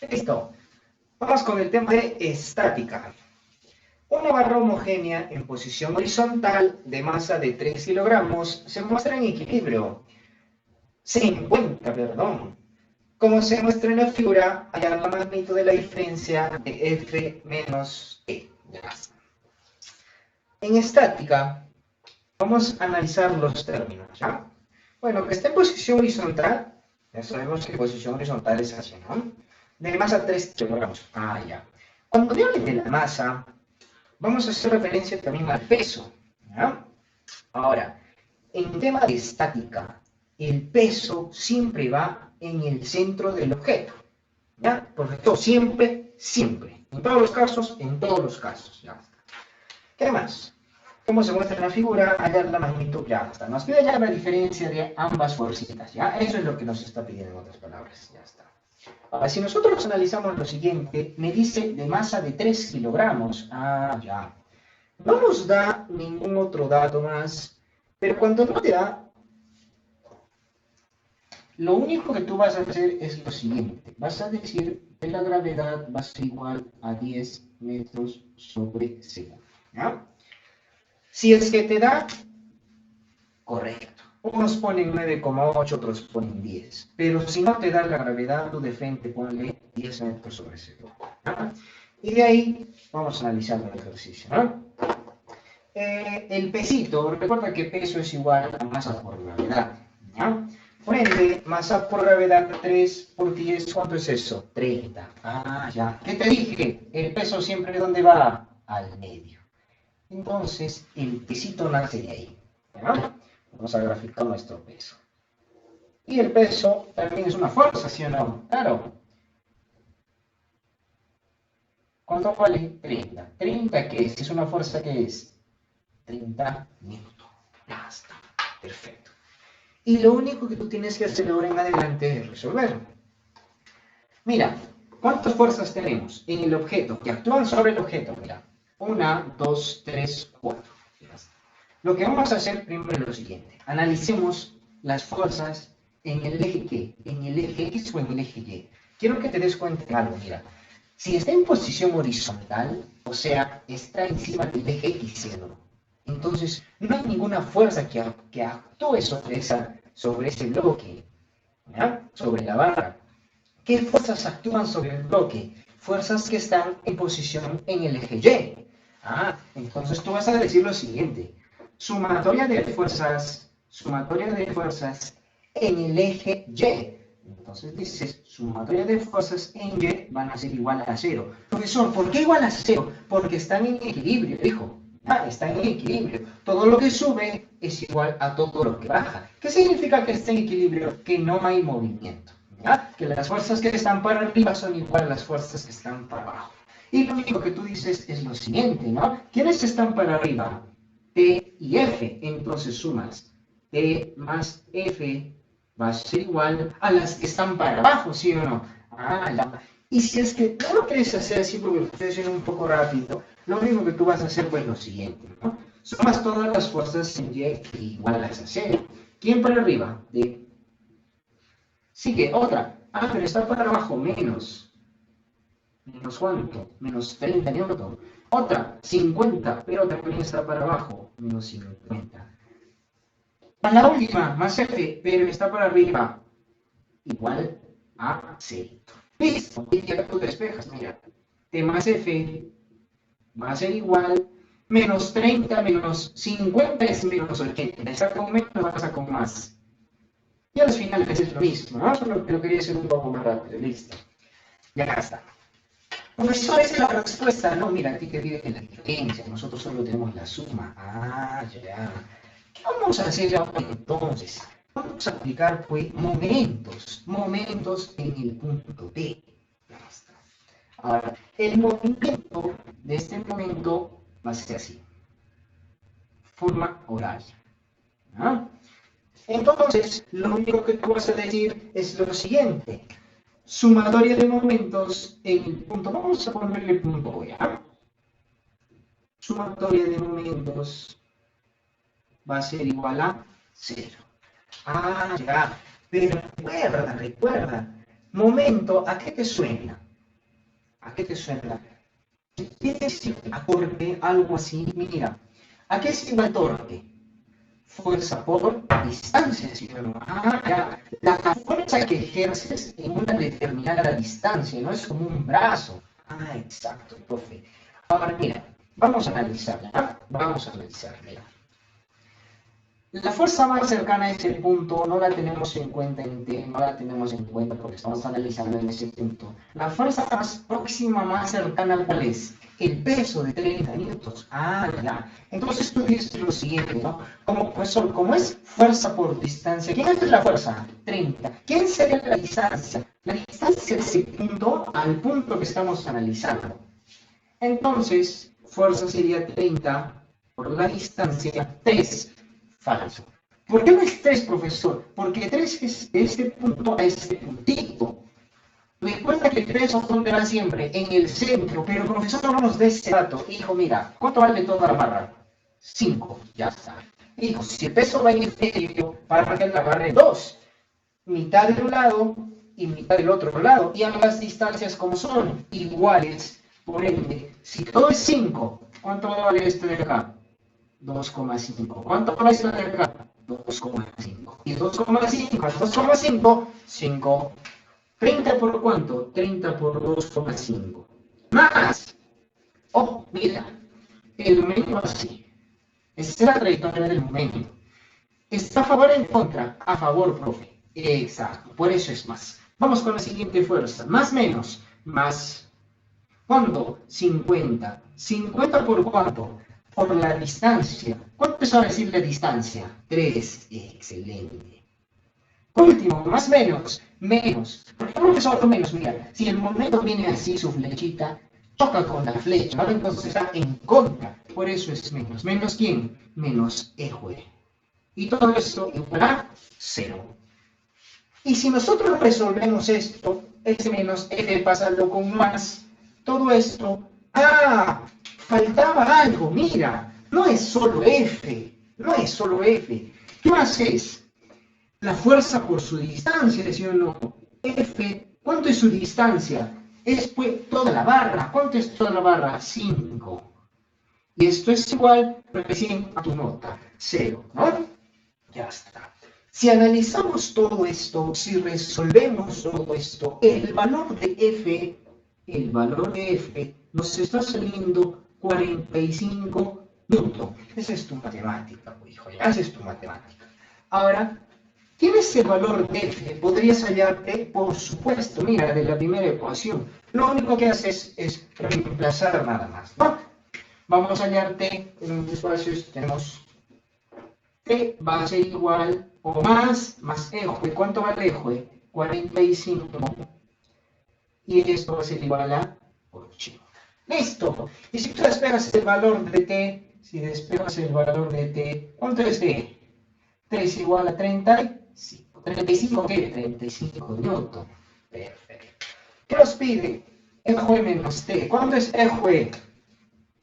Listo. Vamos con el tema de estática. Una barra homogénea en posición horizontal de masa de 3 kilogramos se muestra en equilibrio. Se encuentra, perdón. Como se muestra en la figura, hallar la magnitud de la diferencia de F menos E. Ya está. En estática, vamos a analizar los términos, ¿ya? Bueno, que está en posición horizontal, ya sabemos que posición horizontal es así, ¿no? De masa 3 kilogramos. Ah, ya. Cuando me hablen de la masa, vamos a hacer referencia también al peso, ¿ya? Ahora, en tema de estática, el peso siempre va en el centro del objeto, ¿ya? Porque siempre, siempre. En todos los casos, ¿ya? ¿Qué más? Como se muestra en la figura, hallar la magnitud, ya está. Nos pide hallar la diferencia de ambas fuercitas, ¿ya? Eso es lo que nos está pidiendo en otras palabras, ya está. Ahora, si nosotros analizamos lo siguiente, me dice de masa de 3 kilogramos. Ah, ya. No nos da ningún otro dato más, pero cuando no te da, lo único que tú vas a hacer es lo siguiente. Vas a decir que la gravedad va a ser igual a 10 metros sobre segundo, ¿ya? Si es que te da, correcto. Unos ponen 9,8, otros ponen 10. Pero si no te da la gravedad, tú de frente ponle 10 metros sobre segundo, ¿no? Y de ahí vamos a analizar el ejercicio, ¿no? El pesito, recuerda que peso es igual a masa por gravedad, ¿no? Por ende, masa por gravedad 3 por 10, ¿cuánto es eso? 30. Ah, ya. ¿Qué te dije? El peso siempre, ¿dónde va? Al medio. Entonces, el pesito nace de ahí, ¿no? Vamos a graficar nuestro peso. Y el peso también es una fuerza, ¿sí o no? Claro. ¿Cuánto vale? 30. ¿30 qué es? ¿Es una fuerza que es? 30 minutos. Ya está. Perfecto. Y lo único que tú tienes que hacer ahora en adelante es resolver. Mira, ¿cuántas fuerzas tenemos en el objeto que actúan sobre el objeto? Mira, 1, 2, 3, 4. Lo que vamos a hacer primero es lo siguiente. Analicemos las fuerzas en el eje ¿qué? En el eje X o en el eje Y. Quiero que te des cuenta de algo, mira. Si está en posición horizontal, o sea, está encima del eje X, ¿sí o no? Entonces, no hay ninguna fuerza que actúe sobre ese bloque, ¿ya? Sobre la barra. ¿Qué fuerzas actúan sobre el bloque? Fuerzas que están en posición en el eje Y. Ah, entonces tú vas a decir lo siguiente. Sumatoria de fuerzas en el eje Y. Entonces dices, sumatoria de fuerzas en Y van a ser igual a 0. Profesor, ¿por qué igual a 0? Porque están en equilibrio, dijo. Ah, están en equilibrio. Todo lo que sube es igual a todo lo que baja. ¿Qué significa que está en equilibrio? Que no hay movimiento. ¿Ya? Que las fuerzas que están para arriba son igual a las fuerzas que están para abajo. Y lo único que tú dices es lo siguiente, ¿no? ¿Quiénes están para arriba? T y F. Entonces sumas T más F va a ser igual a las que están para abajo, ¿sí o no? Ah, ya. Y si es que no lo quieres hacer así porque lo estoy haciendo un poco rápido, lo único que tú vas a hacer pues lo siguiente, ¿no? Sumas todas las fuerzas en Y iguales a 0. ¿Quién para arriba? D. Sigue otra. Ah, pero está para abajo, menos. ¿Menos cuánto? Menos 30 newton. Otra, 50, pero también está para abajo, menos 50. A la última, más F, pero está para arriba, igual a 0. Listo, y ya tú despejas, mira. T más F va a ser igual, menos 30 menos 50 es menos 80. Está con menos, pasa con más. Y al final es lo mismo, ¿no? Solo que lo quería hacer un poco más rápido, listo. Ya está. Profesor, esa es la respuesta. No, mira, a ti te pide la diferencia, nosotros solo tenemos la suma. Ah, ya. ¿Qué vamos a hacer ahora entonces? Vamos a aplicar pues momentos en el punto P. Ya está. Ahora, el movimiento de este momento va a ser así. Forma horaria. ¿Ah? Entonces, lo único que tú vas a decir es lo siguiente. Sumatoria de momentos en el punto. Vamos a ponerle punto ¿ya? Sumatoria de momentos va a ser igual a 0. Ah, ya. Pero recuerda. Momento, ¿a qué te suena? ¿A qué te suena? Quiere decir torque, algo así. Mira, ¿a qué es igual torque? Fuerza por distancia, ¿sí o no? Ah, ya. La fuerza que ejerces en una determinada distancia, no es como un brazo. Ah, exacto, profe. Ahora, mira, vamos a analizarla, ¿ah? Vamos a analizarla, mira. La fuerza más cercana a ese punto no la tenemos en cuenta en T, no la tenemos en cuenta porque estamos analizando en ese punto. La fuerza más próxima, más cercana, ¿cuál es? El peso de 30 newtons. Ah, ya. Entonces tú dices lo siguiente, ¿no? Como, profesor, como es fuerza por distancia, ¿quién es la fuerza? 30. ¿Quién sería la distancia? La distancia de ese punto al punto que estamos analizando. Entonces, fuerza sería 30 por la distancia 3. Falso. ¿Por qué no es 3, profesor? Porque 3 es de este punto a este puntito. Recuerda que el peso ¿dónde va siempre? En el centro, pero profesor no nos dé ese dato. Hijo, mira, ¿cuánto vale toda la barra? 5, ya está. Hijo, si el peso va en el medio, para que la barra es 2. Mitad de un lado y mitad del otro lado. Y ambas distancias como son iguales. Por ende, si todo es 5, ¿cuánto vale este de acá? 2,5. ¿Cuánto vale este de acá? 2,5. Y 2,5 a 2,5, 5. 30 por cuánto? 30 por 2,5. Más. Oh, mira. El momento así. Esa es la trayectoria del momento. ¿Está a favor o en contra? A favor, profe. Exacto. Por eso es más. Vamos con la siguiente fuerza. Más menos. Más. ¿Cuánto? 50. ¿50 por cuánto? Por la distancia. ¿Cuánto es ahora decir la distancia? 3. Excelente. Por último, más menos. Menos. ¿Por qué profesor menos? Mira, si el momento viene así, su flechita, choca con la flecha. Ahora entonces está en contra. Por eso es menos. ¿Menos quién? Menos Eje. Y todo esto igual a 0. Y si nosotros resolvemos esto, ese menos f pasando con más, todo esto, ¡ah! Faltaba algo, mira, no es solo f, no es solo f. ¿Qué más es? La fuerza por su distancia, ¿sí o no? F, ¿cuánto es su distancia? Es pues toda la barra. ¿Cuánto es toda la barra? 5. Y esto es igual recién a tu nota, 0, ¿no? Ya está. Si analizamos todo esto, si resolvemos todo esto, el valor de F, nos está saliendo 45 newton. Esa es tu matemática, hijo, esa es tu matemática. Ahora, ¿tienes el valor de F? Podrías hallarte, por supuesto, mira, de la primera ecuación. Lo único que haces es reemplazar nada más, ¿no? Vamos a hallarte en los espacios, tenemos T va a ser igual o más Eje. ¿Cuánto vale Eje? 45. Y esto va a ser igual a 80. ¡Listo! Y si tú despegas el valor de T, si despegas el valor de T, ¿cuánto es T? T es igual a 35. ¿35 qué? 35 newton. Perfecto. ¿Qué nos pide? Eje menos T. ¿Cuánto es Eje?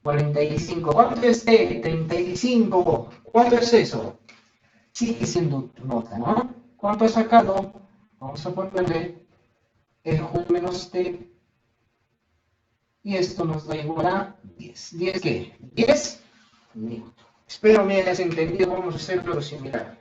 45. ¿Cuánto es T? 35. ¿Cuánto es eso? Sigue siendo tu nota, ¿no? ¿Cuánto has sacado? Vamos a ponerle Eje menos T. Y esto nos da igual a 10. ¿10 qué? 10 newton. Espero me hayas entendido. Vamos a hacerlo similar.